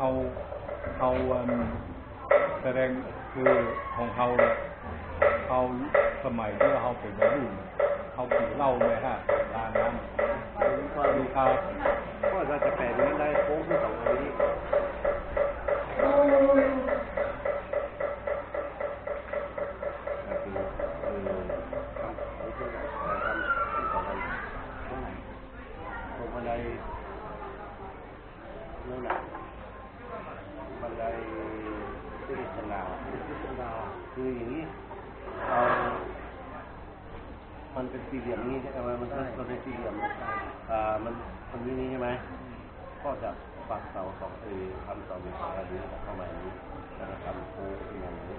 เขาแสดงคือของเขาเนี่ยเขาสมัยที่เขาเป็นวัยรุ่นเขากินเหล้าเลยฮะทานน้ำดูเขาก็จะแปลงนั้นได้โค้งที่สองอันนี้บันไดนู่นน่ะบันไดที่ดินดาวคืออย่างนี้มันเป็นสี่เหลี่ยมนี้ใช่ไหมมันเป็นสี่เหลี่ยมมันนี้ใช่ไหมก็จะปักเสาสองทำเสาเป็นสองอันนี้เข้ามาอย่างนี้แล้วก็ทำโค้งอย่างนี้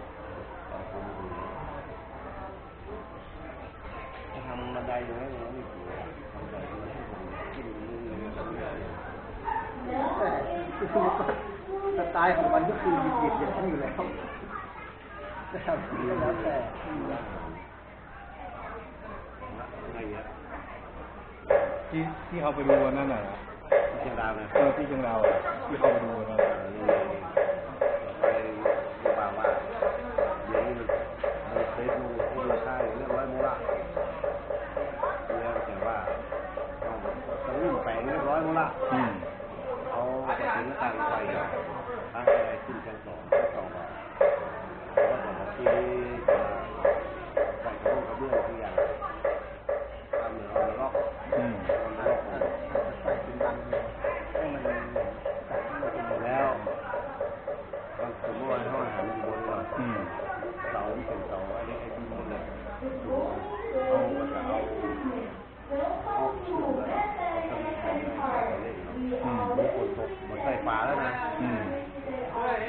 ต่อโค้งอย่างนี้จะทำบันไดอย่างนี้ไม่ถูกบันไดมันที่ผมกินแล้วแต่สไตล์ของมันก็คือหยิบอย่างนั้นอยู่แล้วนะครับแล้วแต่ที่เขาไปดูวันนั้นน่ะที่เชียงดาวนะที่เชียงดาวที่เขาไปดูวันนั้นไปดูว่าเดี๋ยวนี้มันเคยดูที่ราคาเรื่อง100 มูลเนี่ยแต่ว่าต้องวิ่งแปลงเรียบร้อยมูลเขาจะถึงต่างไปตั้งใจขึ้นชั้น2ว่าแต่ที่ใส่กระเบื้องที่อย่างทำเหมือนเอาล็อกใส่เป็นดังให้มันจัดให้มันเป็นแล้วสมมติว่าห้องอาหารอยู่บนเราเสาเป็นเสาไอ้ดินบนเลยเขาก็จะเอาออกเชื่อมแล้วเอาทำของอะไรเล่นมีคนตกเหมือนใส่ฝาแล้วนะ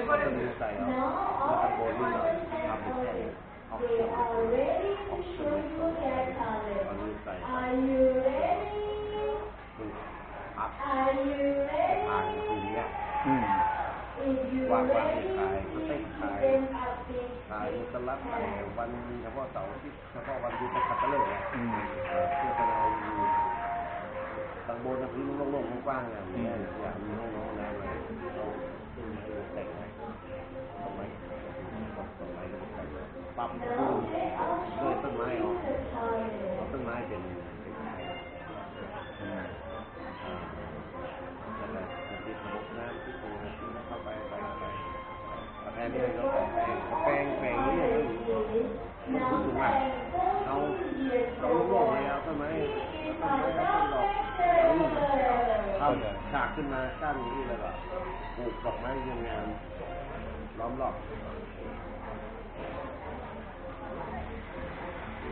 ก็จะมีใส่เอาแล้วตะโกนนี่เราทำเป็นแท่งออกเชื่อมอันนี้ใส่อัพอ่านทีเนี้ยวางขายก็เต้นขายมุสลัดขายวันเฉพาะเสาร์ที่เฉพาะวันที่จะขัดตะเลิกเนี่ยที่จะเอาตังโบนพื้นโล่งๆกว้างๆอย่างนี้อย่างมีห้องน้ำอะไรเราขึ้นให้แต่งต้นไม้ปรับปรุงด้วยต้นไม้เอาต้นไม้เป็นติดระบบน้ำที่ตรงที่เข้าไปแทนที่เราแปลงนี่มันสูงมากเอาโล่งๆเลยเอาต้นไม้ต้นดอกเอาฉากขึ้นมากั้นนี่แล้วก็ปลูกดอกไม้เรียงงานล้อมรอบ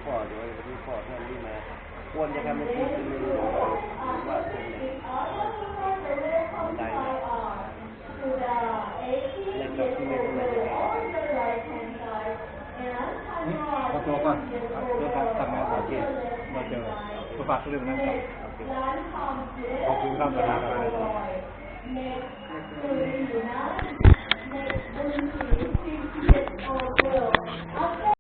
พ่อเดี๋ยวที่พ่อท่านนี่มาควรจะทำเป็นที่เป็นเมนูว่าเป็นบันไดเล่นกับที่ไม่ต้องเลยนี่ขอตัวก่อนเดี๋ยวทำงานต่อเจมาเจอฝากเรื่องนั้นก่อนขอบคุณครับประธาน